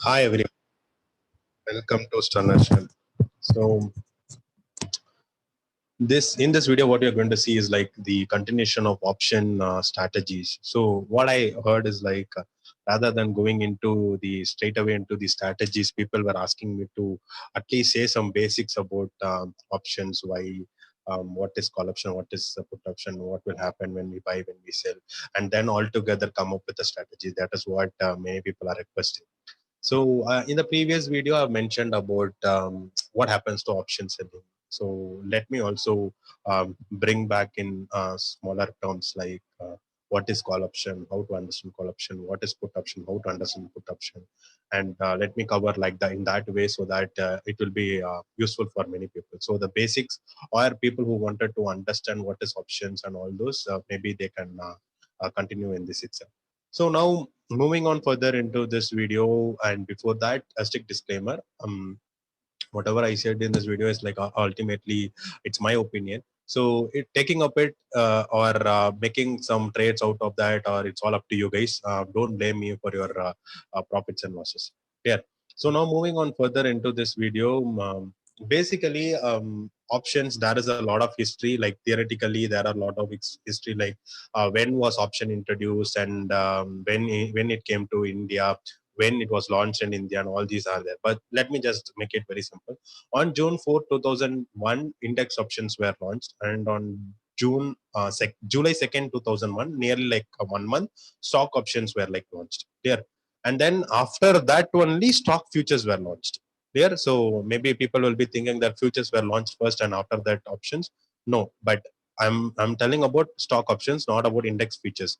Hi everyone, welcome to Sternation. So this video, what you're going to see is like the continuation of option strategies. So what I heard is like rather than going into the straight away into the strategies, people were asking me to at least say some basics about options, why. What is call option? What is put option? What will happen when we buy, when we sell, and then all together come up with a strategy. That is what many people are requesting. So in the previous video, I've mentioned about what happens to option selling. So let me also bring back in smaller terms like what is call option, how to understand call option, what is put option, how to understand put option, and let me cover like that in that way so that it will be useful for many people. So the basics, or people who wanted to understand what is options and all those, maybe they can continue in this itself. So now moving on further into this video, and before that, a strict disclaimer. Whatever I said in this video is like ultimately it's my opinion. So taking up it or making some trades out of that, or it's all up to you guys. Don't blame me for your profits and losses. Yeah. So now moving on further into this video, basically options. There is a lot of history. Like theoretically, there are a lot of history. Like when was option introduced, and when it came to India, when it was launched in India, and all these are there. But let me just make it very simple. On June 4th, 2001, index options were launched, and on July 2nd, 2001, nearly like 1 month, stock options were like launched there. And then after that only stock futures were launched there. So maybe people will be thinking that futures were launched first and after that options. No, but I'm telling about stock options, not about index futures.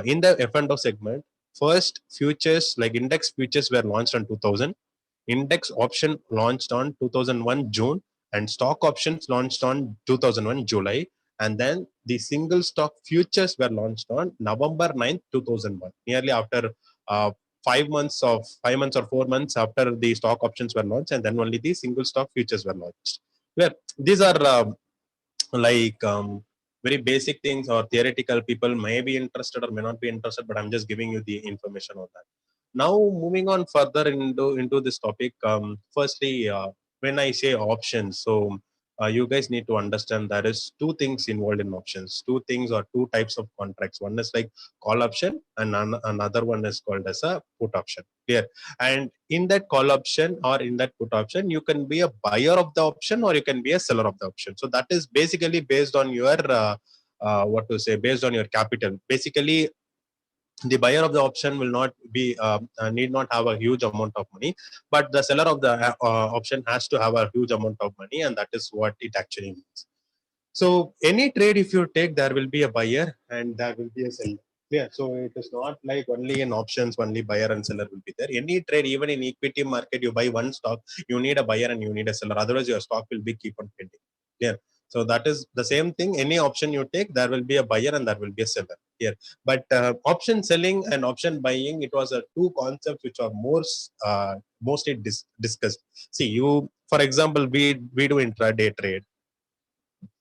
In the F&O segment, first futures like index futures were launched on 2000, index option launched on 2001 June, and stock options launched on 2001 July, and then the single stock futures were launched on November 9th, 2001, nearly after 5 months or 4 months after the stock options were launched, and then only the single stock futures were launched. Where these are like very basic things or theoretical. People may be interested or may not be interested, but I'm just giving you the information on that. Now moving on further into this topic, firstly, when I say options, so you guys need to understand there is two things involved in options, two things or two types of contracts. One is like call option, and another one is called as a put option. Clear? And in that call option or in that put option, you can be a buyer of the option or you can be a seller of the option. So that is basically based on your what to say, based on your capital. Basically, the buyer of the option will not be need not have a huge amount of money, but the seller of the option has to have a huge amount of money, and that is what it actually means. So any trade, if you take, there will be a buyer and there will be a seller. Yeah, so it is not like only in options, only buyer and seller will be there. Any trade, even in equity market, you buy one stock, you need a buyer and you need a seller. Otherwise, your stock will be keep on pending. Yeah. So that is the same thing. Any option you take, there will be a buyer and there will be a seller here. But option selling and option buying, it was a two concepts which are mostly discussed. See, you, for example, we do intraday trade.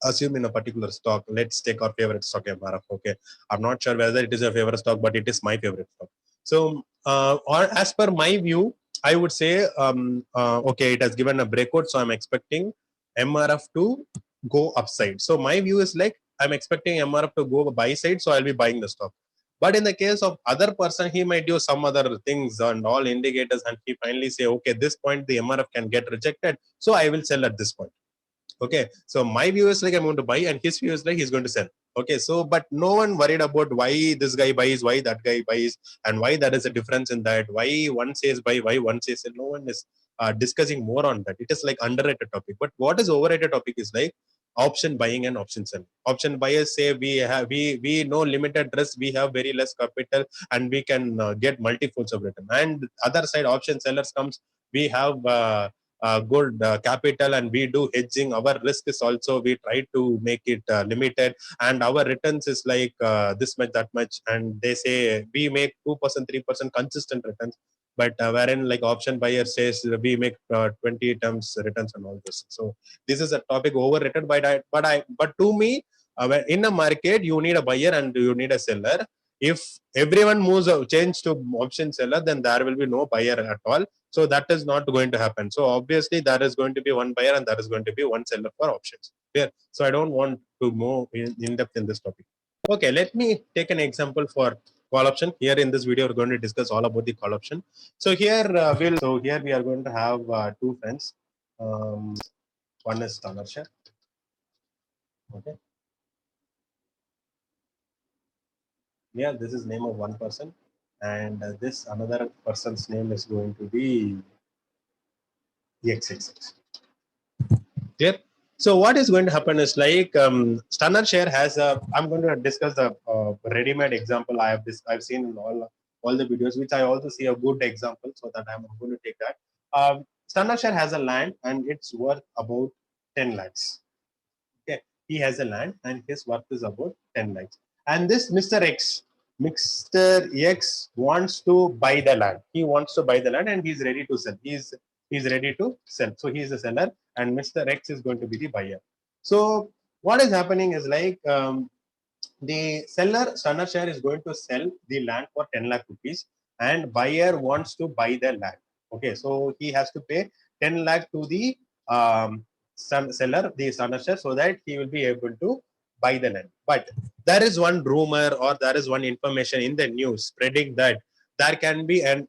Assume in a particular stock, let's take our favorite stock, MRF. Okay, I'm not sure whether it is a favorite stock, but it is my favorite stock. So or as per my view, I would say okay, it has given a breakout, so I'm expecting MRF to go upside. So my view is like I'm expecting MRF to go buy side, so I'll be buying the stock. But in the case of other person, he might do some other things and all indicators, and he finally say, okay, this point the MRF can get rejected, so I will sell at this point. Okay, so my view is like I'm going to buy, and his view is like he's going to sell. Okay, so but no one worried about why this guy buys, why that guy buys, and why there is a difference in that. Why one says buy, why one says sell. No one is discussing more on that. It is like underrated topic. But what is overrated topic is like option buying and option selling. Option buyers say we know limited risk, we have very less capital, and we can get multiples of return. And other side, option sellers comes, we have. Good capital and we do hedging. Our risk is also, we try to make it limited, and our returns is like this much, that much, and they say we make 2%, 3% consistent returns. But wherein like option buyer says we make 20 times returns and all this. So this is a topic overrated. But to me, in a market you need a buyer and you need a seller. If everyone moves change to option seller, then there will be no buyer at all. So that is not going to happen. So obviously there is going to be one buyer and there is going to be one seller for options. Clear? So I don't want to move in depth in this topic. Okay, let me take an example for call option. Here in this video, we're going to discuss all about the call option. So here here we are going to have two friends. One is Tanarsha. Okay. Yeah, this is name of one person, and this another person's name is going to be XXX. Clear? So what is going to happen is like Stunner Share has a. I'm going to discuss the ready-made example. I've seen in all the videos, which I also see a good example. So that I'm going to take that. Stunner Share has a land and it's worth about 10 lakhs. Okay, he has a land and his worth is about 10 lakhs. And this Mr. X wants to buy the land. He wants to buy the land and he's ready to sell. He's ready to sell. So he is a seller and Mr. X is going to be the buyer. So what is happening is like the seller, Stunner Share, is going to sell the land for 10 lakh rupees and buyer wants to buy the land. Okay, so he has to pay 10 lakh to the seller, the Stunner Share, so that he will be able to buy the land. But there is one rumor or there is one information in the news spreading that there can be an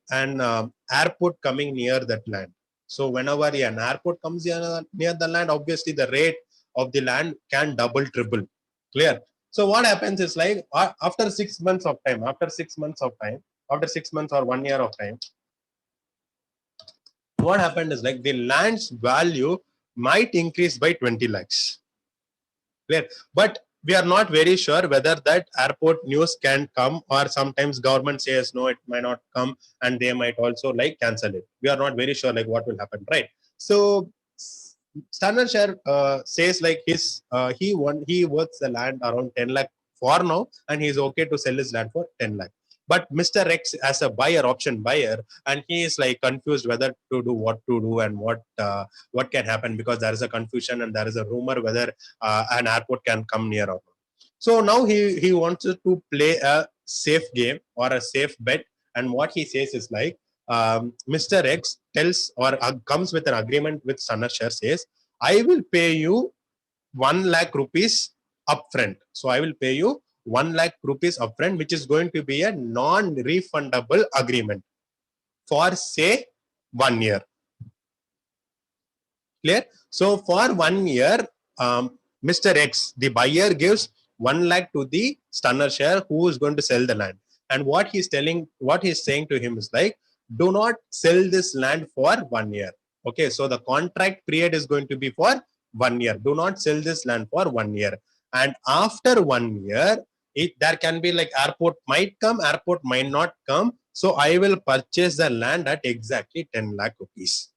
airport coming near that land. So whenever an airport comes near the land, obviously the rate of the land can double, triple. Clear? So what happens is like after 6 months of time, after 6 months or 1 year of time, what happened is like the land's value might increase by 20 lakhs. Clear? But we are not very sure whether that airport news can come, or sometimes government says no, it might not come, and they might also like cancel it. We are not very sure like what will happen, right? So Stunner Share says like he worths the land around 10 lakh for now, and he's okay to sell his land for 10 lakh. But Mr. X as a buyer, option buyer, and he is like confused whether to do, what to do, and what can happen, because there is a confusion and there is a rumor whether an airport can come near or not. So now he wants to play a safe game or a safe bet, and what he says is like Mr. X tells or comes with an agreement with Stunner Share, says, I will pay you 1 lakh rupees upfront. So I will pay you 1 lakh rupees upfront, which is going to be a non-refundable agreement for say 1 year. Clear? So for 1 year, Mr. X, the buyer, gives 1 lakh to the Stunner Share who is going to sell the land. And what he's saying to him is like, do not sell this land for 1 year. Okay, so the contract period is going to be for 1 year. Do not sell this land for 1 year. And after 1 year, there can be like airport might come, airport might not come. So I will purchase the land at exactly 10 lakh rupees.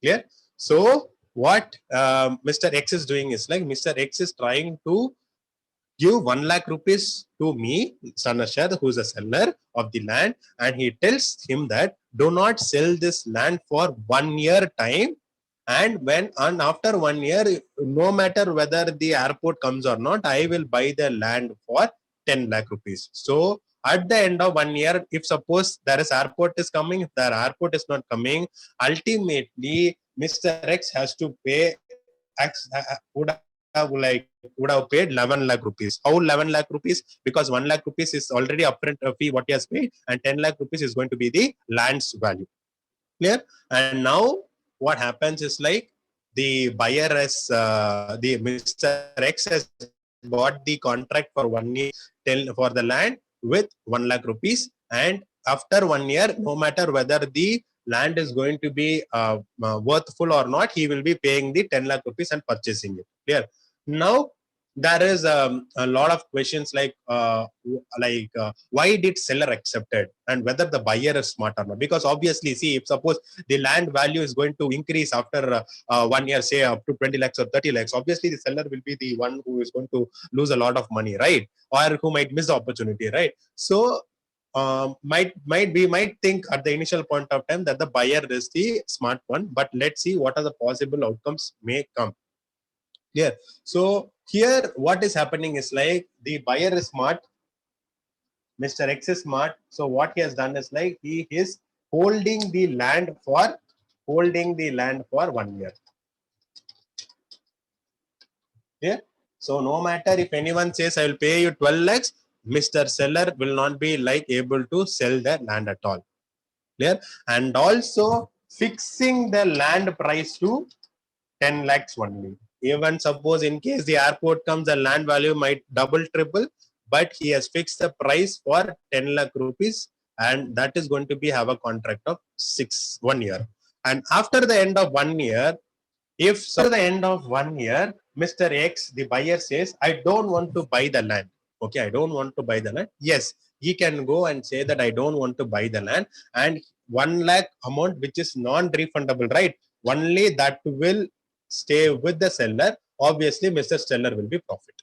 Clear? So what Mr. X is doing is like Mr. X is trying to give 1 lakh rupees to me, Stunner Share, who is a seller of the land, and he tells him that do not sell this land for 1 year time, and after 1 year, no matter whether the airport comes or not, I will buy the land for 10 lakh rupees. So at the end of 1 year, if suppose there is airport is coming, if the airport is not coming, ultimately Mr. X has to pay would have paid 11 lakh rupees. How 11 lakh rupees? Because 1 lakh rupees is already upfront fee what he has paid, and 10 lakh rupees is going to be the land's value. Clear? And now what happens is like the buyer has the Mr. X has bought the contract for 1 year for the land with 1 lakh rupees, and after 1 year, no matter whether the land is going to be worthful or not, he will be paying the 10 lakh rupees and purchasing it. Clear? Now there is a lot of questions like why did seller accepted, and whether the buyer is smart or not, because obviously see, if suppose the land value is going to increase after 1 year, say up to 20 lakhs or 30 lakhs, obviously the seller will be the one who is going to lose a lot of money, right? Or who might miss the opportunity, right? So might think at the initial point of time that the buyer is the smart one, but let's see what are the possible outcomes may come. Clear? So here what is happening is like the buyer is smart, Mr. X is smart. So what he has done is like he is holding the land for 1 year. Yeah. So no matter if anyone says I will pay you 12 lakhs, Mr. Seller will not be like able to sell the land at all. Clear? And also fixing the land price to 10 lakhs only. Even suppose in case the airport comes, the land value might double, triple, but he has fixed the price for 10 lakh rupees, and that is going to be have a contract of 1 year. And after the end of 1 year, if so at the end of 1 year, Mr. X, the buyer says, I don't want to buy the land. Okay, I don't want to buy the land. Yes, he can go and say that I don't want to buy the land, and 1 lakh amount which is non-refundable, right? Only that will stay with the seller. Obviously, Mr. Seller will be profit.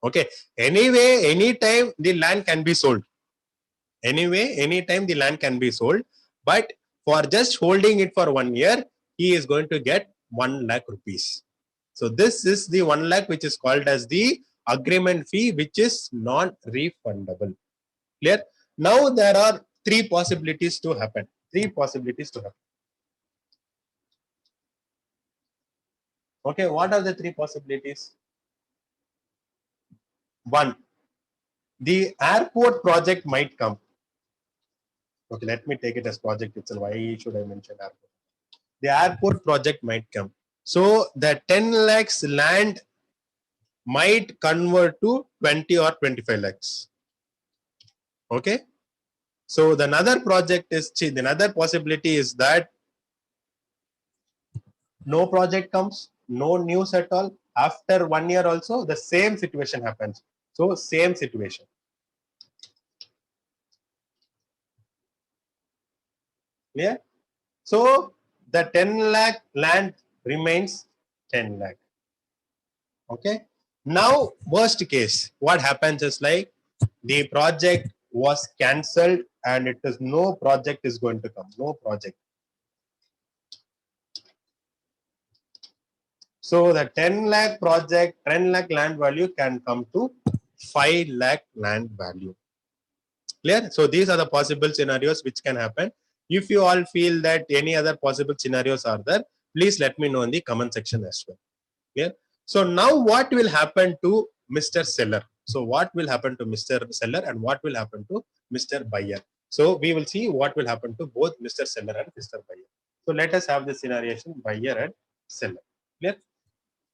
Okay. Anyway, anytime the land can be sold. Anyway, anytime the land can be sold, but for just holding it for 1 year, he is going to get 1 lakh rupees. So this is the 1 lakh which is called as the agreement fee, which is non-refundable. Clear? Now there are three possibilities to happen. Okay, what are the three possibilities? One, the airport project might come. Okay, let me take it as project itself. Why should I mention airport? The airport project might come. So the 10 lakhs land might convert to 20 or 25 lakhs. Okay. So the another project is, the another possibility is that no project comes, no news at all. After 1 year also, the same situation happens. So same situation. Clear? So the 10 lakh land remains 10 lakh. Okay. Now, worst case, what happens is like the project was cancelled and it is no project is going to come. No project. So the 10 lakh project, 10 lakh land value can come to 5 lakh land value. Clear? So these are the possible scenarios which can happen. If you all feel that any other possible scenarios are there, please let me know in the comment section as well. Clear? So now what will happen to Mr. Seller? So what will happen to Mr. Seller and what will happen to Mr. Buyer? So we will see what will happen to both Mr. Seller and Mr. Buyer. So let us have the scenario buyer and seller. Clear?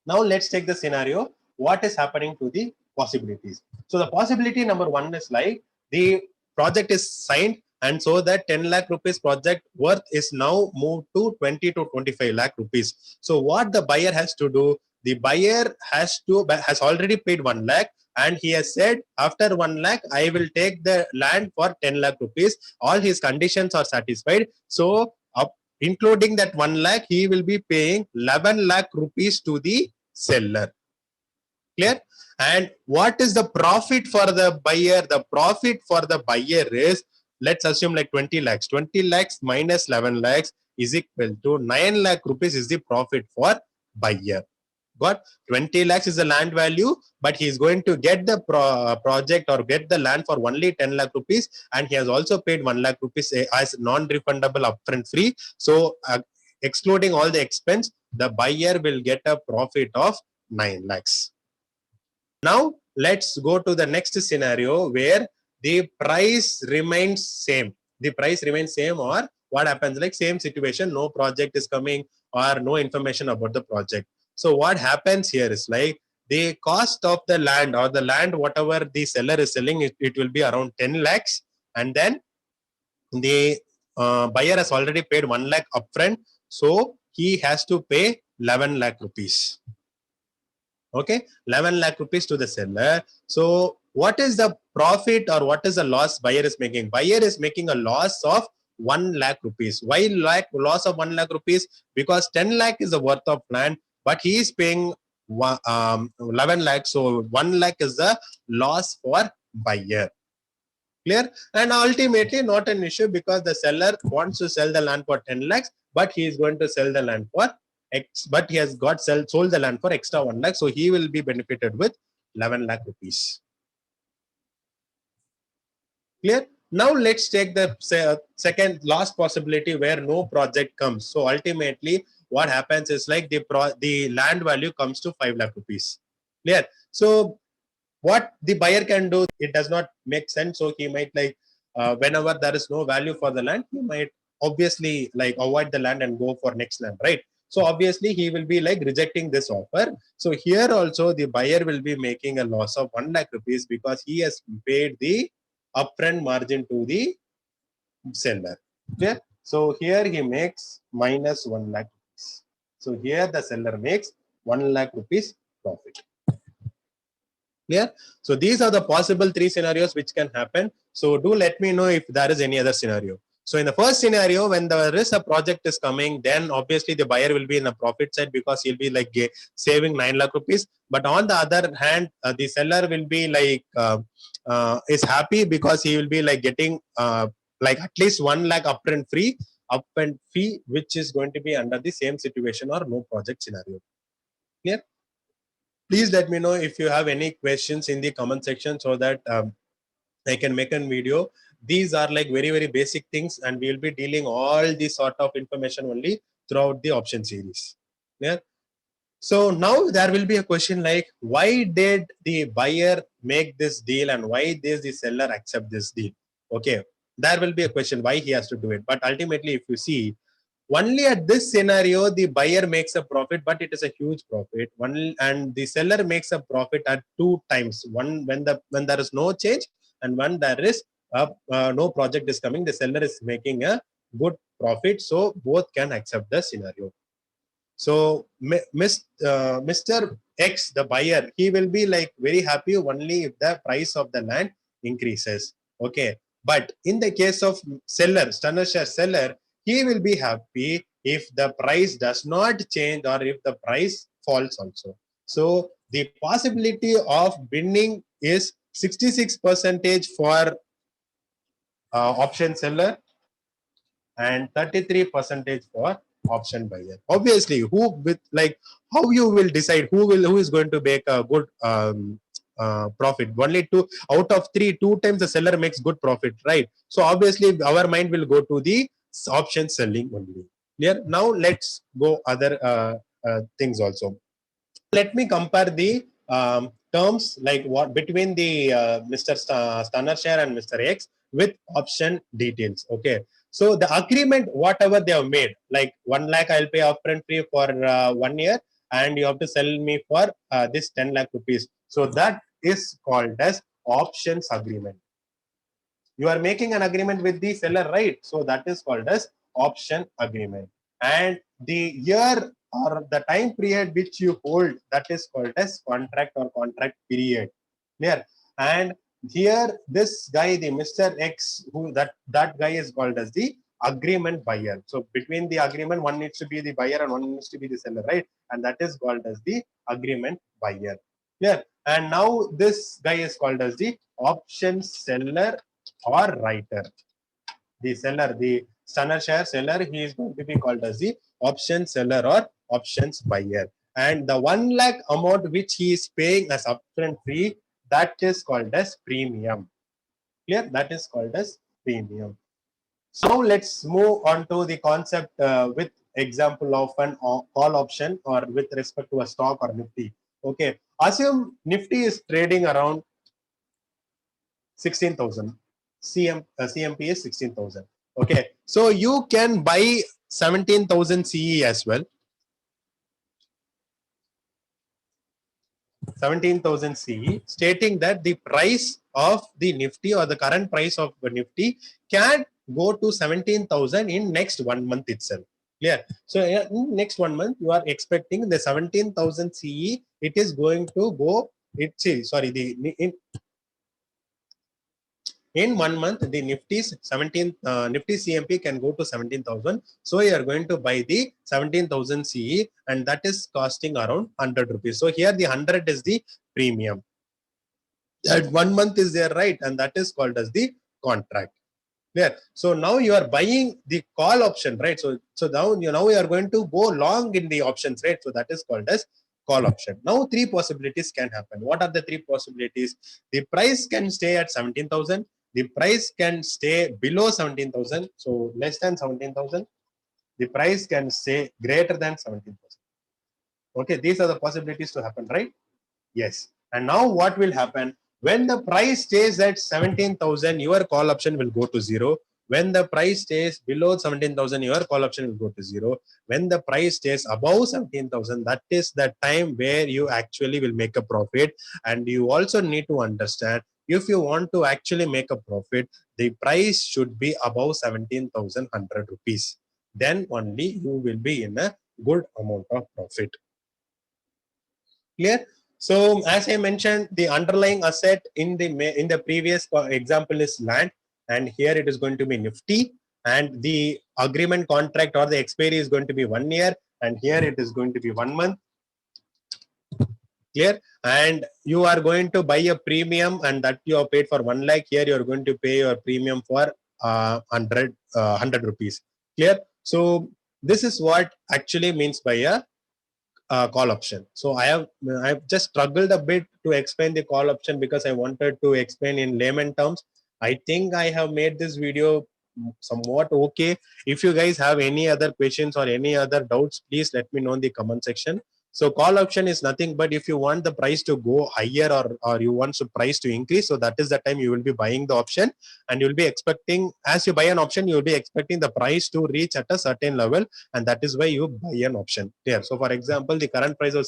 Now let's take the scenario. What is happening to the possibilities? So the possibility number one is like the project is signed, and so that 10 lakh rupees project worth is now moved to 20 to 25 lakh rupees. So what the buyer has to do? The buyer has already paid 1 lakh, and he has said after 1 lakh I will take the land for 10 lakh rupees. All his conditions are satisfied. So including that 1 lakh, he will be paying 11 lakh rupees to the seller. Clear? And what is the profit for the buyer? The profit for the buyer is, let's assume like 20 lakhs. 20 lakhs minus 11 lakhs is equal to 9 lakh rupees is the profit for buyer. Got 20 lakhs is the land value, but he is going to get the project or get the land for only 10 lakh rupees, and he has also paid 1 lakh rupees as non-refundable upfront free. So excluding all the expense, the buyer will get a profit of 9 lakhs. Now let's go to the next scenario where the price remains same. The price remains same, or what happens like same situation, no project is coming or no information about the project. So what happens here is like the cost of the land or the land whatever the seller is selling, it will be around 10 lakhs, and then the buyer has already paid 1 lakh upfront, so he has to pay 11 lakh rupees. Okay, 11 lakh rupees to the seller. So what is the profit or what is the loss buyer is making? Buyer is making a loss of 1 lakh rupees. Why loss of 1 lakh rupees? Because 10 lakh is the worth of land, but he is paying 11 lakh. So 1 lakh is the loss for buyer. Clear? And ultimately not an issue, because the seller wants to sell the land for 10 lakhs, but he is going to sell the land for X, but he has sold the land for extra 1 lakh. So he will be benefited with 11 lakh rupees. Clear? Now let's take the second last possibility where no project comes. So ultimately, what happens is like the land value comes to 5 lakh rupees. Clear? So what the buyer can do, it does not make sense. So he might like whenever there is no value for the land, he might obviously like avoid the land and go for next land, right? So obviously he will be like rejecting this offer. So here also the buyer will be making a loss of 1 lakh rupees because he has paid the upfront margin to the seller. Clear? So here he makes minus 1 lakh rupees. So here the seller makes 1 lakh rupees profit. Clear? So these are the possible three scenarios which can happen. So do let me know if there is any other scenario. So in the first scenario, when there is a project is coming, then obviously the buyer will be in a profit side because he'll be like saving 9 lakh rupees. But on the other hand, the seller will be like is happy because he will be like getting like at least 1 lakh upfront fee, which is going to be under the same situation or no project scenario. Clear? Please let me know if you have any questions in the comment section so that I can make a video. These are like very, very basic things, and we will be dealing all this sort of information only throughout the option series. Yeah. So now there will be a question like, why did the buyer make this deal and why does the seller accept this deal? Okay. There will be a question why he has to do it. But ultimately, if you see, only at this scenario the buyer makes a profit, but it is a huge profit. One and the seller makes a profit at two times. One when there is no change, and when there is no project is coming, the seller is making a good profit. So both can accept the scenario. So Mr. X, the buyer, he will be like very happy only if the price of the land increases. Okay. But in the case of seller, Stunner Share seller, he will be happy if the price does not change or if the price falls also. So the possibility of winning is 66% for option seller and 33% for option buyer. Obviously, who with like how you will decide who is going to make a good profit? Only two out of three, two times the seller makes good profit, right? So obviously, our mind will go to the option selling only. Clear? Now let's go other things also. Let me compare the terms like what between the Mr. Stunner Share and Mr. X with option details. Okay. So the agreement, whatever they have made, like 1 lakh I'll pay upfront fee for 1 year, and you have to sell me for this 10 lakh rupees. So that is called as options agreement. You are making an agreement with the seller, right? So that is called as option agreement. And the year or the time period which you hold, that is called as contract or contract period. Clear? And here this guy, the Mr. X, who that guy is called as the agreement buyer. So between the agreement, one needs to be the buyer and one needs to be the seller, right? And that is called as the agreement buyer. Clear? And now this guy is called as the option seller or writer. The seller, the Stunner Share seller, he is going to be called as the option seller or options buyer. And the 1 lakh amount which he is paying as upfront fee, that is called as premium. Clear? That is called as premium. So now let's move on to the concept with example of an call option or with respect to a stock or Nifty. Okay. Assume Nifty is trading around 16,000. CMP is 16,000. Okay. So you can buy 17,000 CE as well. 17,000 CE, stating that the price of the Nifty or the current price of the Nifty can go to 17,000 in next 1 month itself. Clear? So in next 1 month, you are expecting the 17,000 CE. It is going to go. In 1 month, the Nifty's 17 Nifty CMP can go to 17,000. So you are going to buy the 17,000 CE, and that is costing around 100 rupees. So here the 100 is the premium. That 1 month is there, right? And that is called as the contract. Clear? So now you are buying the call option, right? So now you are going to go long in the options, right? So that is called as call option. Now three possibilities can happen. What are the three possibilities? The price can stay at 17,000. the price can stay below 17,000. So less than 17,000. The price can stay greater than 17,000. Okay, these are the possibilities to happen, right? Yes. And now what will happen? When the price stays at 17,000, your call option will go to zero. When the price stays below 17,000, your call option will go to zero. When the price stays above 17,000, that is the time where you actually will make a profit. And you also need to understand, if you want to actually make a profit, the price should be above 17,100 rupees. Then only you will be in a good amount of profit. Clear? So as I mentioned, the underlying asset in the previous example is land, and here it is going to be Nifty, and the agreement contract or the expiry is going to be 1 year, and here it is going to be 1 month. Clear? And you are going to buy a premium, and that you have paid for 1 lakh. Here you are going to pay your premium for 100 rupees. Clear? So this is what actually means by a call option. So I've just struggled a bit to explain the call option because I wanted to explain in layman terms. I think I have made this video somewhat okay. If you guys have any other questions or any other doubts, please let me know in the comment section. So call option is nothing but if you want the price to go higher, or you want the price to increase, so that is the time you will be buying the option, and you'll be expecting, as you buy an option, you'll be expecting the price to reach at a certain level, and that is why you buy an option. There. So for example, the current price of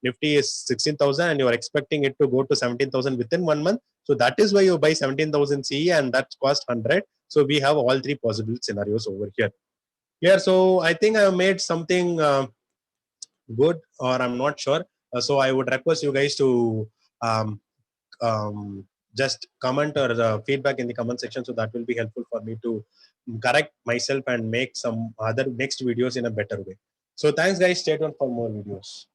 Nifty is 16,000 and you are expecting it to go to 17,000 within 1 month. So that is why you buy 17,000 CE, and that cost 100. So we have all three possible scenarios over here. Here, so I think I have made something good, or I'm not sure. So I would request you guys to um, just comment or feedback in the comment section, so that will be helpful for me to correct myself and make some other next videos in a better way. So thanks guys, stay tuned for more videos.